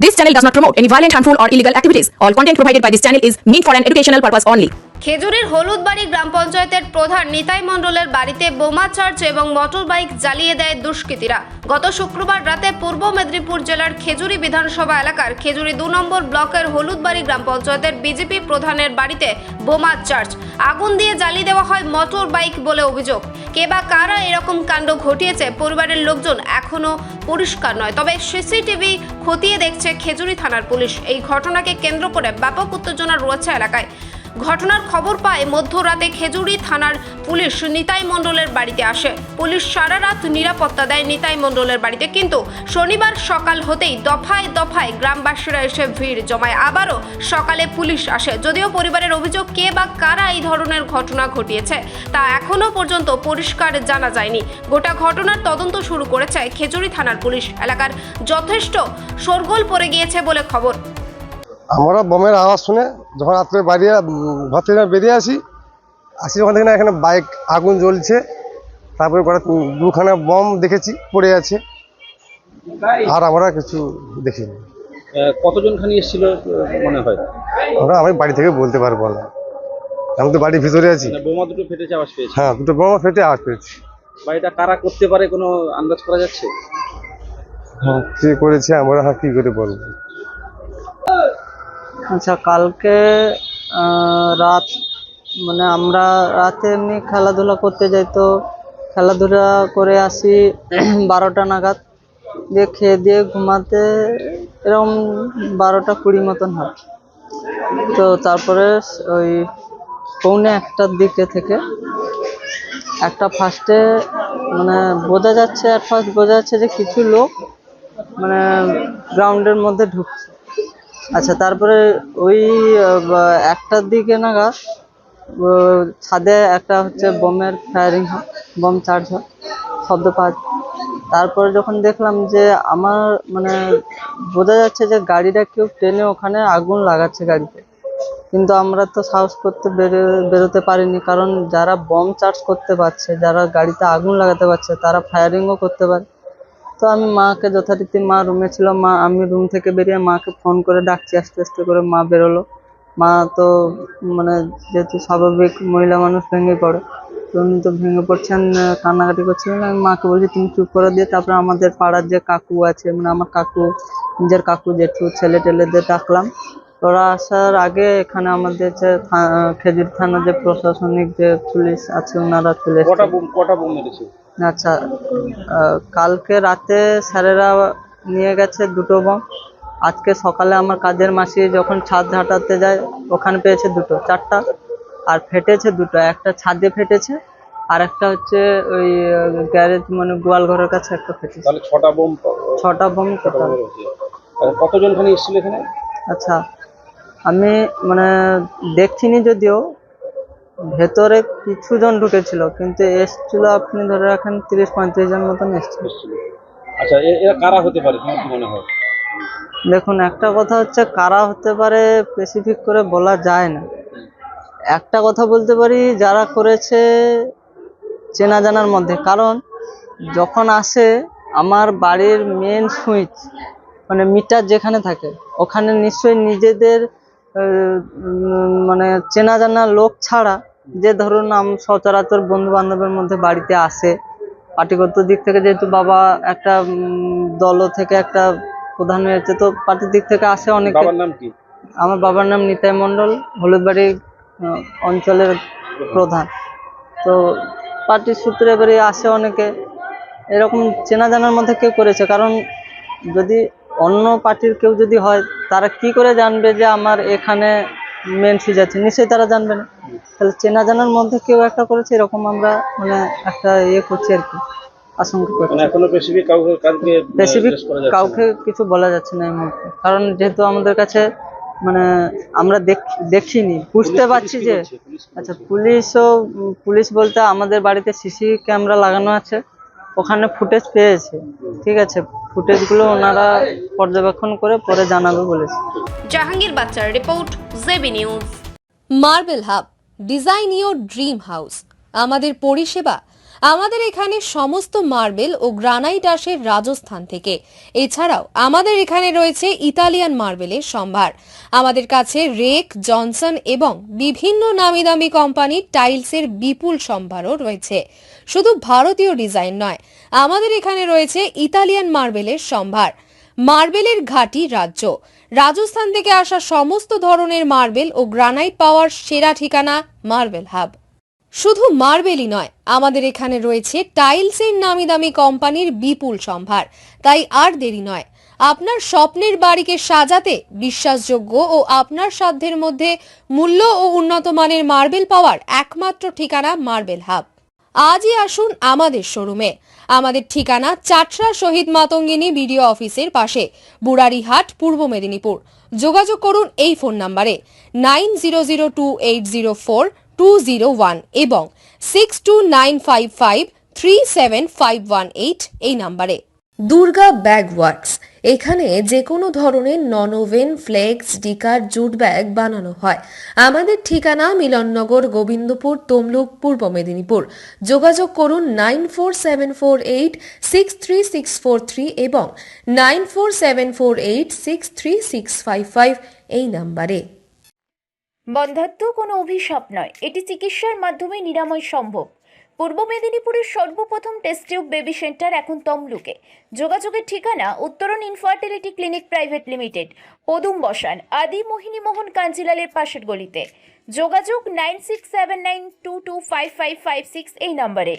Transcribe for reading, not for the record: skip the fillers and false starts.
This channel does not promote any violent, harmful, or illegal activities. All content provided by this channel is meant for an educational purpose only. খেজুরির হলুদবাড়ি গ্রাম পঞ্চায়েতের প্রধান নিতাই মণ্ডলের বাড়িতে বোমা charge এবং motor bike জ্বালিয়ে দেয় দুষ্কৃতীরা। গত শুক্রবার রাতে পূর্ব মেদিনীপুর জেলার খেজুরি বিধানসভা এলাকার খেজুরি 2 নম্বর ব্লকের হলুদবাড়ি গ্রাম পঞ্চায়েতের বিজেপি প্রধানের বাড়িতে বোমা চার্জ আগুন দিয়ে জ্বালিয়ে দেওয়া হয় মোটর বাইক বলে অভিযোগ। কে বা কারা এরকম কাণ্ড ঘটিয়েছে পরিবারের লোকজন এখনো পরিষ্কার নয়, তবে সিসিটিভি খতিয়ে দেখছে খেজুরি থানার পুলিশ। এই ঘটনাকে কেন্দ্র করে ব্যাপক উত্তেজনা রয়েছে এলাকায়। ঘটনার খবর পায় মধ্যরাতে খেজুরি থানার পুলিশ নিতাই মণ্ডলের বাড়িতে আসে। পুলিশ সারা রাত নিরাপত্তা দেয় নিতাই মণ্ডলের বাড়িতে, কিন্তু শনিবার সকাল হতেই দফায় দফায় গ্রামবাসীরা এসে ভিড় জমায়। আবারও সকালে পুলিশ আসে। যদিও পরিবারের অভিযোগ কে বা কারা এই ধরনের ঘটনা ঘটিয়েছে তা এখনো পর্যন্ত পরিষ্কার জানা যায়নি। গোটা ঘটনার তদন্ত শুরু করেছে খেজুরি থানার পুলিশ। এলাকার যথেষ্ট শোরগোল পড়ে গিয়েছে বলে খবর। আমরা বোমের আওয়াজ শুনে যখন রাত্রে ঘর থেকে বেরিয়ে আসি যখন দেখি না এখানে বাইক আগুন জ্বলছে, তারপরে দুখানা বম দেখেছি পড়ে আছে, আর আমরা কিছু দেখিনি। কতজন খানি এসেছিল মনে হয়? আমি বাড়ি থেকে বলতে পারবো না, আমি তো বাড়ির ভিতরে আছি। বোমা দুটো ফেটেছে আওয়াজ পেয়েছি। হ্যাঁ, দুটো বোমা ফেটে আওয়াজ পেয়েছি। বাড়িটা কারা করতে পারে কোনো আন্দাজ করা যাচ্ছে? হ্যাঁ, কে করেছে আমরা কি করে বলবো। আচ্ছা, কালকে রাত মানে আমরা রাতে এমনি খেলাধুলা করতে যাই, তো খেলাধুলা করে আসি 12টা নাগাদ, দিয়ে খেয়ে দিয়ে ঘুমাতে এরকম 12টা-20 মতন হয়। তো তারপরে ওই 1:45টার দিকে থেকে একটা ফার্স্টে মানে বোঝা যাচ্ছে যে কিছু লোক মানে গ্রাউন্ডের মধ্যে ঢুকছে। আচ্ছা, তারপরে ওই 1টার দিকে নাগাদ ছাদে একটা হচ্ছে বোমের ফায়ারিং হয়, বোম চার্জ হয়, শব্দ পাওয়া যায়। তারপরে যখন দেখলাম যে আমার মানে বোঝা যাচ্ছে যে গাড়িটা কেউ টেনে ওখানে আগুন লাগাচ্ছে গাড়িতে, কিন্তু আমরা তো সাহস করতে বেরোতে পারিনি, কারণ যারা বোম চার্জ করতে পারছে, যারা গাড়িতে আগুন লাগাতে পারছে, তারা ফায়ারিংও করতে পারে। তো আমি মাকে যথারীতি, মা রুমে ছিল, আমি রুম থেকে বেরিয়ে মাকে ফোন করে ডাকছি, আস্তে আস্তে করে মা বেরোলো। মা তো মানে যেহেতু স্বাভাবিক মহিলা মানুষ ভেঙে পড়ে, তো উনি তো ভেঙে পড়ছেন, কান্নাকাটি করছিলেন। আমি মাকে বলছি তুমি চুপ করে দিয়ে তারপরে আমাদের পাড়ার যে কাকু আছে, মানে আমার কাকু, নিজের কাকু, জেঠু, ছেলে টেলেদের ডাকলাম। ওরা আসার আগে এখানে আমাদের যে খেজুরি থানার যে প্রশাসনিক যে পুলিশ আছে ওনারা চলে এসেছে। কটা বোম মেরেছে? আচ্ছা, কালকে রাতে স্যারেরা নিয়ে গেছে 2টো বোম। আজকে সকালে আমার কাজের মাসি যখন ছাদ ঝাঁটাতে যায় ওখানে পেয়েছে 2টো, 4টা, আর ফেটেছে 2টো। একটা ছাদে ফেটেছে, আর একটা হচ্ছে ওই গ্যারেজ মানে গোয়াল ঘরের কাছে একটা ফেটেছে। তাহলে 6টা বোম। 6টা বোম টোটাল। কতজন খানি এসেছিল এখানে? আচ্ছা, আমি মানে দেখছিনি, যদিও ভেতরে কিছু জন ঢুকেছিল, কিন্তু এসছিল আপনি ধরে রাখেন 30-35 জন মতন এসছিল। আচ্ছা, এরা কারা হতে পারে তোমার কি মনে হয়? দেখুন, একটা কথা হচ্ছে কারা হতে পারে স্পেসিফিক করে বলা যায় না। একটা কথা বলতে পারি, যারা করেছে চেনা জানার মধ্যে, কারণ যখন আসে আমার বাড়ির মেন সুইচ মানে মিটার যেখানে থাকে ওখানে নিশ্চয়ই নিজেদের মানে চেনা জানা লোক ছাড়া, যে ধরুন সচরাচর বন্ধু বান্ধবের মধ্যে বাড়িতে আসে, পার্টিগত দিক থেকে যেহেতু বাবা একটা দল থেকে একটা প্রধান হয়েছে, তো পার্টির দিক থেকে আসে অনেকে। বাবার নাম কি? আমার বাবার নাম নিতাই মণ্ডল, হলুদবাড়ি অঞ্চলের প্রধান। তো পার্টির সূত্রে এবারে আসে অনেকে, এরকম চেনা জানার মধ্যে কেউ করেছে। কারণ যদি অন্য পার্টির কেউ যদি হয়, তারা কি করে জানবে যে আমার এখানে মেন সুইচ আছে? নিশ্চয়ই তারা জানবে না। তাহলে চেনা জানার মধ্যে কেউ একটা করেছে, এরকম আমরা মানে একটা করছি আর কি, আশঙ্কা করছি। এখনো স্পেসিফিক কাউকে কিছু বলা যাচ্ছে না এই মুহূর্তে, কারণ যেহেতু আমাদের কাছে মানে আমরা দেখিনি, বুঝতে পারছি যে আচ্ছা পুলিশ বলতে আমাদের বাড়িতে সিসি ক্যামেরা লাগানো আছে, ওখানে ফুটেজ পেয়েছে, ঠিক আছে, ফুটেজগুলো ওনারা পর্যবেক্ষণ করে পরে জানাবে বলেছে। জাহাঙ্গীর বাচ্চার report, JB news. Marble hub, design your dream house. আমাদের পরিষেবা আমাদের এখানে সমস্ত মার্বেল ও গ্রানাইট আসে রাজস্থান থেকে। এছাড়াও আমাদের এখানে রয়েছে ইতালিয়ান মার্বেলের সম্ভার। আমাদের কাছে রেক, জনসন এবং বিভিন্ন নামি দামি কোম্পানির টাইলসের বিপুল সম্ভারও রয়েছে। শুধু ভারতীয় ডিজাইন নয়, আমাদের এখানে রয়েছে ইতালিয়ান মার্বেলের সম্ভার। মার্বেলের ঘাঁটি রাজ্য রাজস্থান থেকে আসা সমস্ত ধরনের মার্বেল ও গ্রানাইট পাওয়ার সেরা ঠিকানা মার্বেল হাব। শুধু মার্বেলই নয়, আমাদের এখানে রয়েছে টাইলসের নামি দামি কোম্পানির বিপুল সম্ভার। তাই আর দেরি নয়, আপনার স্বপ্নের বাড়িকে সাজাতে বিশ্বাসযোগ্য ও আপনার সাধ্যের মধ্যে মূল্য ও উন্নত মানের মার্বেল পাওয়ার একমাত্র ঠিকানা মার্বেল হাব। আজই আসুন আমাদের শোরুমে। আমাদের ঠিকানা চাটরা শহীদ মাতঙ্গিনী বিডিও অফিসের পাশে, বুড়ারিহাট, পূর্ব মেদিনীপুর। যোগাযোগ করুন এই ফোন নম্বরে 9002804201 এবং 6295537518 এই নম্বরে। দুর্গা ব্যাগ ওয়ার্কস, এখানে যে কোনো ধরনের non woven, flakes, ডিকার, jute bag বানানো হয়। আমাদের ঠিকানা মিলননগর, গোবিন্দপুর, তমলুক, পূর্ব মেদিনীপুর। যোগাযোগ করুন 9474863643 এবং 9474863655 এই নম্বরে। বন্ধ্যাত্ব কোনো অভিশাপ নয়, এটি চিকিৎসার মাধ্যমে নিরাময় সম্ভব। পূর্ব মেদিনীপুরের সর্বপ্রথম টেস্ট টিউব বেবি সেন্টার এখন তমলুকে। যোগাযোগের ঠিকানা উত্তরণ ইনফার্টিলিটি ক্লিনিক প্রাইভেট লিমিটেড, পদুম বসান, আদি মোহিনী মোহন কাঞ্জিলালের পাশের গলিতে। যোগাযোগ 9679225556 এই নম্বরে।